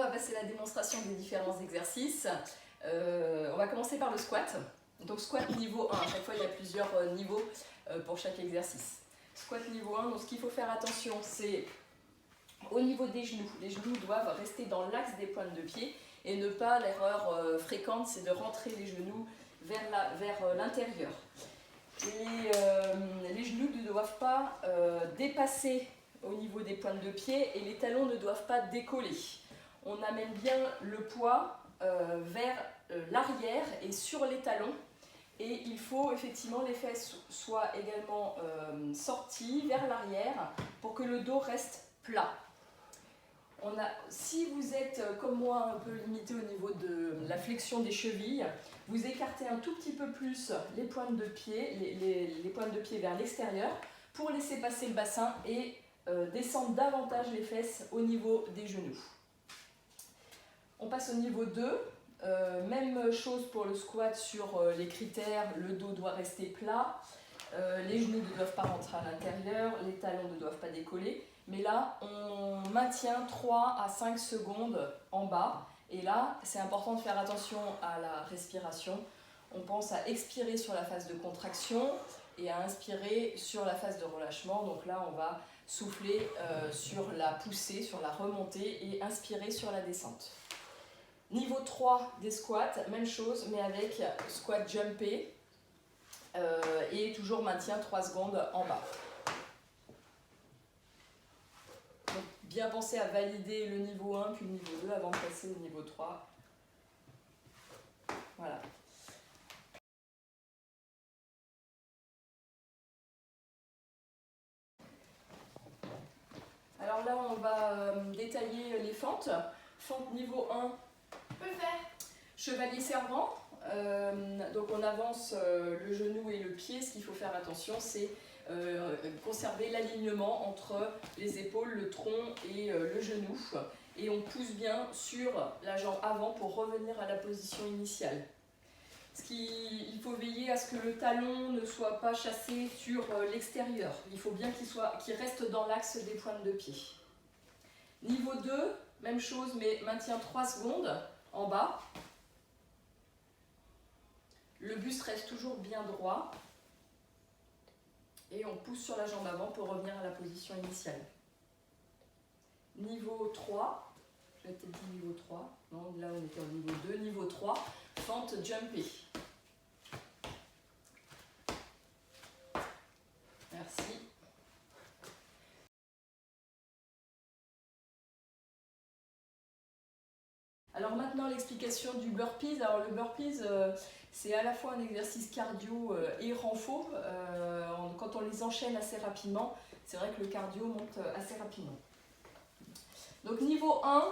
va passer à la démonstration des différents exercices. On va commencer par le squat. Donc squat niveau 1, à chaque fois il y a plusieurs niveaux pour chaque exercice. Squat niveau 1, donc ce qu'il faut faire attention, c'est au niveau des genoux. Les genoux doivent rester dans l'axe des pointes de pied et ne pas, l'erreur fréquente, c'est de rentrer les genoux vers l'intérieur. Les genoux ne doivent pas dépasser au niveau des pointes de pied et les talons ne doivent pas décoller. On amène bien le poids vers l'arrière et sur les talons. Et il faut effectivement les fesses soient également sorties vers l'arrière pour que le dos reste plat. Si vous êtes comme moi un peu limité au niveau de la flexion des chevilles, vous écartez un tout petit peu plus les pointes de pied, les pointes de pied vers l'extérieur pour laisser passer le bassin et descendre davantage les fesses au niveau des genoux. On passe au niveau 2. Même chose pour le squat sur les critères, le dos doit rester plat, les genoux ne doivent pas rentrer à l'intérieur, les talons ne doivent pas décoller. Mais là, on maintient 3 à 5 secondes en bas. Et là, c'est important de faire attention à la respiration. On pense à expirer sur la phase de contraction et à inspirer sur la phase de relâchement. Donc là, on va souffler sur la poussée, sur la remontée et inspirer sur la descente. Niveau 3 des squats, même chose, mais avec squat jumpé et toujours maintien 3 secondes en bas. Donc, bien penser à valider le niveau 1 puis le niveau 2 avant de passer au niveau 3. Voilà. Alors là, on va détailler les fentes. Fente niveau 1. On peut le faire. Chevalier servant. Donc on avance le genou et le pied. Ce qu'il faut faire attention, c'est conserver l'alignement entre les épaules, le tronc et le genou. Et on pousse bien sur la jambe avant pour revenir à la position initiale. Il faut veiller à ce que le talon ne soit pas chassé sur l'extérieur. Il faut bien qu'il reste dans l'axe des pointes de pied. Niveau 2, même chose, mais maintien 3 secondes en bas. Le buste reste toujours bien droit. Et on pousse sur la jambe avant pour revenir à la position initiale. Niveau 3, j'ai peut-être dit niveau 3, non, là on était au niveau 2, niveau 3, fente jumpée. Merci. Alors maintenant l'explication du burpees. Alors le burpees, c'est à la fois un exercice cardio et renfo. Quand on les enchaîne assez rapidement, c'est vrai que le cardio monte assez rapidement. Donc niveau 1,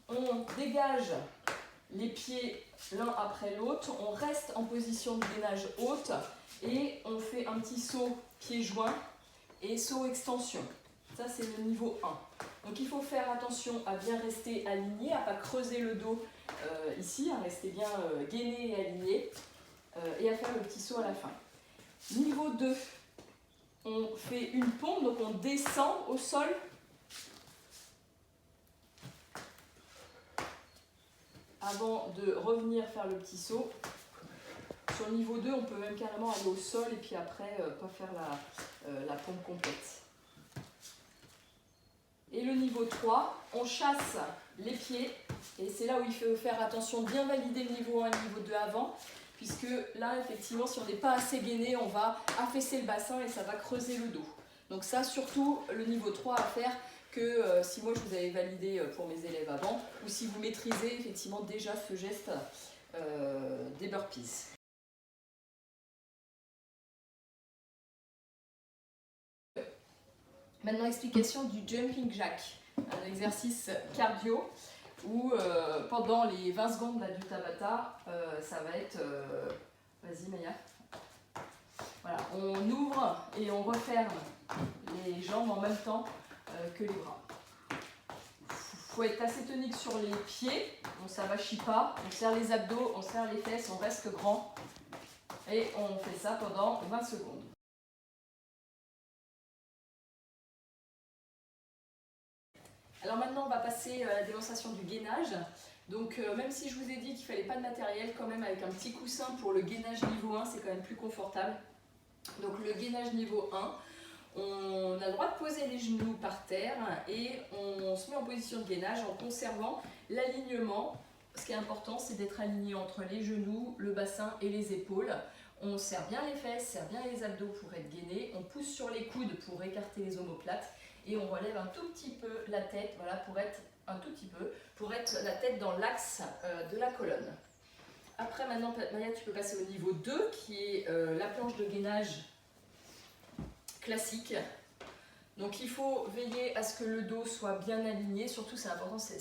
on dégage les pieds l'un après l'autre, on reste en position de gainage haute et on fait un petit saut pieds joints et saut extension. Ça c'est le niveau 1. Donc il faut faire attention à bien rester aligné, à ne pas creuser le dos ici, à rester bien gainé et aligné et à faire le petit saut à la fin. Niveau 2, on fait une pompe, donc on descend au sol. Avant de revenir faire le petit saut. Sur le niveau 2, on peut même carrément aller au sol et puis après pas faire la pompe complète. Et le niveau 3, on chasse les pieds et c'est là où il faut faire attention, bien valider le niveau 1 et le niveau 2 avant, puisque là effectivement si on n'est pas assez gainé, on va affaisser le bassin et ça va creuser le dos. Donc ça surtout le niveau 3 à faire que si moi je vous avais validé pour mes élèves avant, ou si vous maîtrisez effectivement déjà ce geste des burpees. Maintenant, explication du jumping jack, un exercice cardio où pendant les 20 secondes là, du Tabata, ça va être... Vas-y Maya. Voilà, on ouvre et on referme les jambes en même temps que les bras. Il faut être assez tonique sur les pieds, on ne s'avachit pas, on serre les abdos, on serre les fesses, on reste grand et on fait ça pendant 20 secondes. Alors maintenant, on va passer à la démonstration du gainage. Donc même si je vous ai dit qu'il ne fallait pas de matériel, quand même avec un petit coussin pour le gainage niveau 1, c'est quand même plus confortable. Donc le gainage niveau 1, on a le droit de poser les genoux par terre et on se met en position de gainage en conservant l'alignement. Ce qui est important, c'est d'être aligné entre les genoux, le bassin et les épaules. On serre bien les fesses, serre bien les abdos pour être gainé. On pousse sur les coudes pour écarter les omoplates et on relève un tout petit peu la tête, voilà, pour être la tête dans l'axe de la colonne. Après, maintenant, Maya, tu peux passer au niveau 2, qui est la planche de gainage classique. Donc il faut veiller à ce que le dos soit bien aligné. Surtout, ce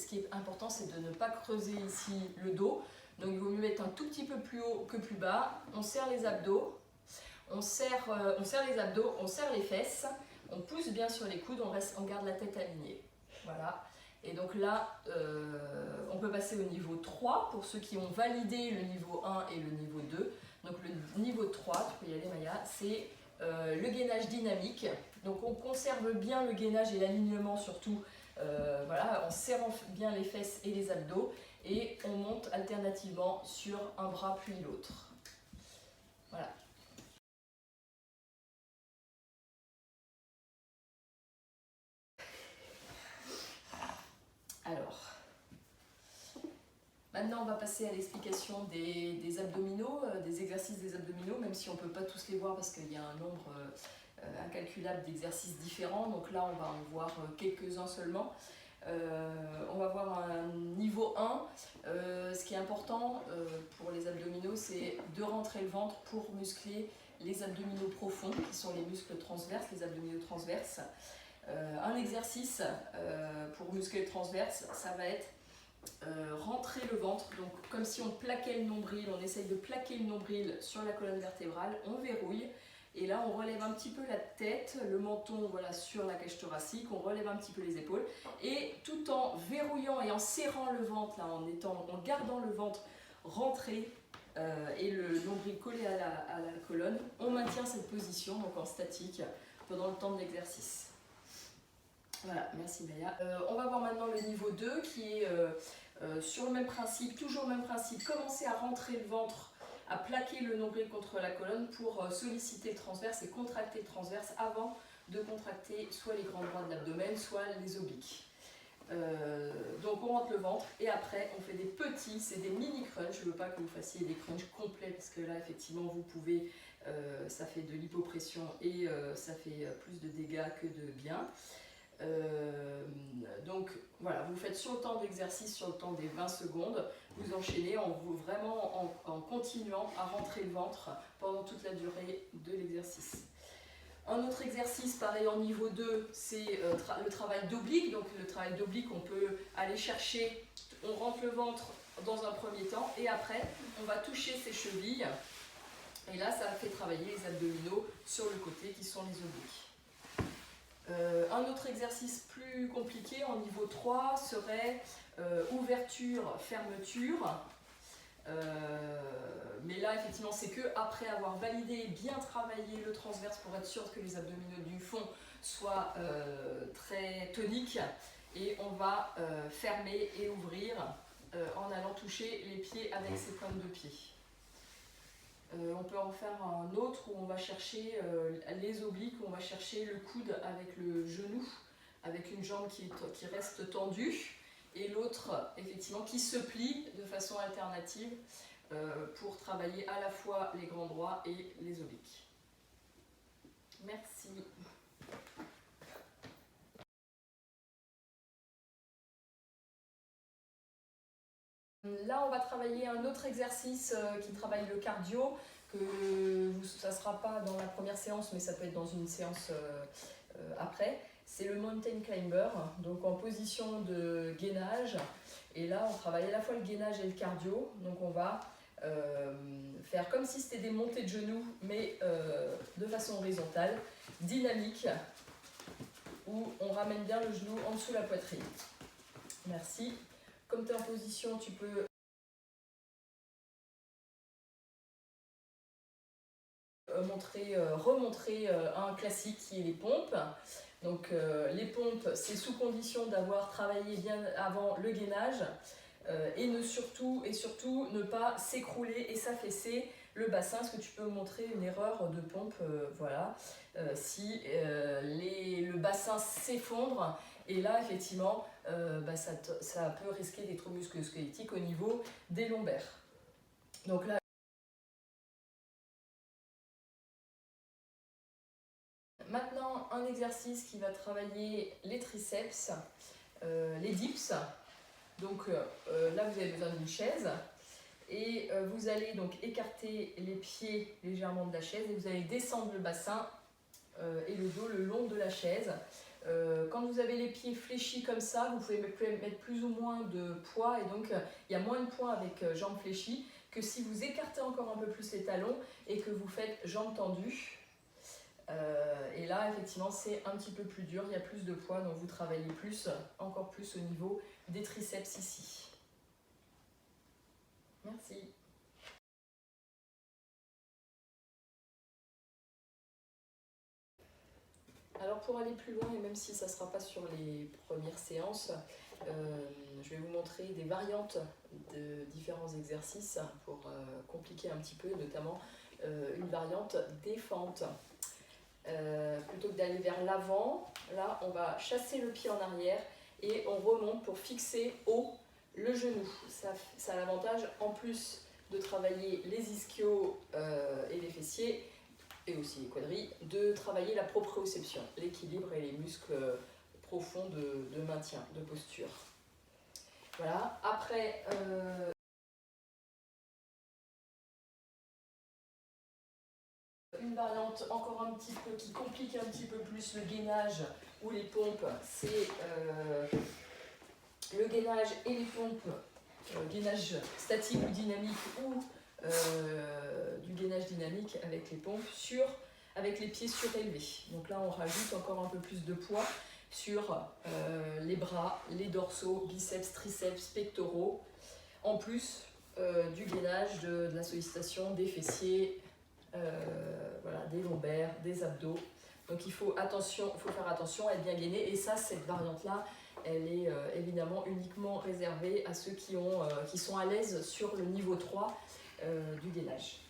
qui est important, c'est de ne pas creuser ici le dos. Donc il vaut mieux mettre un tout petit peu plus haut que plus bas. On serre les abdos, on serre les fesses, on pousse bien sur les coudes, on garde la tête alignée. Voilà. Et donc là, on peut passer au niveau 3 pour ceux qui ont validé le niveau 1 et le niveau 2. Donc le niveau 3, tu peux y aller Maya, c'est le gainage dynamique. Donc on conserve bien le gainage et l'alignement surtout, voilà, en serrant bien les fesses et les abdos. Et on monte alternativement sur un bras puis l'autre. Voilà. Alors, maintenant on va passer à l'explication des abdominaux, des exercices des abdominaux, même si on ne peut pas tous les voir parce qu'il y a un nombre incalculable d'exercices différents. Donc là on va en voir quelques-uns seulement. On va voir un niveau 1. Ce qui est important pour les abdominaux, c'est de rentrer le ventre pour muscler les abdominaux profonds, qui sont les muscles transverses, les abdominaux transverses. Un exercice pour muscler le transverse, ça va être rentrer le ventre, donc comme si on plaquait le nombril, on essaye de plaquer le nombril sur la colonne vertébrale, on verrouille. Et là, on relève un petit peu la tête, le menton voilà, sur la cage thoracique, on relève un petit peu les épaules. Et tout en verrouillant et en serrant le ventre, là, en gardant le ventre rentré et le nombril collé à la colonne, on maintient cette position, donc en statique, pendant le temps de l'exercice. Voilà, merci Maya. On va voir maintenant le niveau 2 qui est sur le même principe, toujours le même principe. Commencer à rentrer le ventre, à plaquer le nombril contre la colonne pour solliciter le transverse et contracter le transverse avant de contracter soit les grands droits de l'abdomen, soit les obliques. Donc on rentre le ventre et après on fait des petits, c'est des mini crunchs. Je ne veux pas que vous fassiez des crunchs complets parce que là effectivement vous pouvez, ça fait de l'hypopression et ça fait plus de dégâts que de bien. Donc voilà, vous faites sur le temps d'exercice, sur le temps des 20 secondes, vous enchaînez en continuant à rentrer le ventre pendant toute la durée de l'exercice. Un autre exercice, pareil en niveau 2, c'est le travail d'oblique. Donc le travail d'oblique, on peut aller chercher, on rentre le ventre dans un premier temps et après on va toucher ses chevilles. Et là, ça fait travailler les abdominaux sur le côté qui sont les obliques. Un autre exercice plus compliqué en niveau 3 serait ouverture-fermeture. Mais là, effectivement, c'est que après avoir validé et bien travaillé le transverse pour être sûr que les abdominaux du fond soient très toniques. Et on va fermer et ouvrir en allant toucher les pieds avec ses pointes de pied. On peut en faire un autre où on va chercher les obliques, où on va chercher le coude avec le genou, avec une jambe qui reste tendue, et l'autre effectivement qui se plie de façon alternative pour travailler à la fois les grands droits et les obliques. Merci. Là, on va travailler un autre exercice qui travaille le cardio, ça ne sera pas dans la première séance, mais ça peut être dans une séance après. C'est le mountain climber, donc en position de gainage. Et là, on travaille à la fois le gainage et le cardio. Donc on va faire comme si c'était des montées de genoux, mais de façon horizontale, dynamique, où on ramène bien le genou en dessous de la poitrine. Merci. Comme tu es en position, tu peux remontrer un classique qui est les pompes. Donc les pompes, c'est sous condition d'avoir travaillé bien avant le gainage et surtout ne pas s'écrouler et s'affaisser le bassin, parce que tu peux montrer une erreur de pompe, voilà, si le bassin s'effondre, et là effectivement ça peut risquer des troubles musculo-squelettiques au niveau des lombaires. Donc là, maintenant un exercice qui va travailler les triceps, les dips. Donc là vous avez besoin d'une chaise. Et vous allez donc écarter les pieds légèrement de la chaise et vous allez descendre le bassin et le dos le long de la chaise. Quand vous avez les pieds fléchis comme ça, vous pouvez mettre plus ou moins de poids, et donc il y a moins de poids avec jambes fléchies que si vous écartez encore un peu plus les talons et que vous faites jambes tendues. Et là effectivement c'est un petit peu plus dur, il y a plus de poids, donc vous travaillez encore plus au niveau des triceps ici. Merci. Alors pour aller plus loin, et même si ça ne sera pas sur les premières séances, je vais vous montrer des variantes de différents exercices pour compliquer un petit peu, notamment une variante des fentes. Plutôt que d'aller vers l'avant, là on va chasser le pied en arrière et on remonte pour fixer haut le genou. Ça a l'avantage, en plus de travailler les ischios et les fessiers, et aussi les quadrilles, de travailler la proprioception, l'équilibre et les muscles profonds de maintien, de posture. Voilà, après une variante encore un petit peu qui complique un petit peu plus le gainage ou les pompes, c'est le gainage et les pompes, gainage statique ou dynamique, ou du gainage dynamique avec les pompes avec les pieds surélevés. Donc là on rajoute encore un peu plus de poids sur les bras, les dorsaux, biceps, triceps, pectoraux, en plus du gainage, de la sollicitation des fessiers, voilà, des lombaires, des abdos. Donc il faut faire attention à être bien gainé, et ça, cette variante-là, elle est évidemment uniquement réservée à ceux qui sont à l'aise sur le niveau 3 du gainage.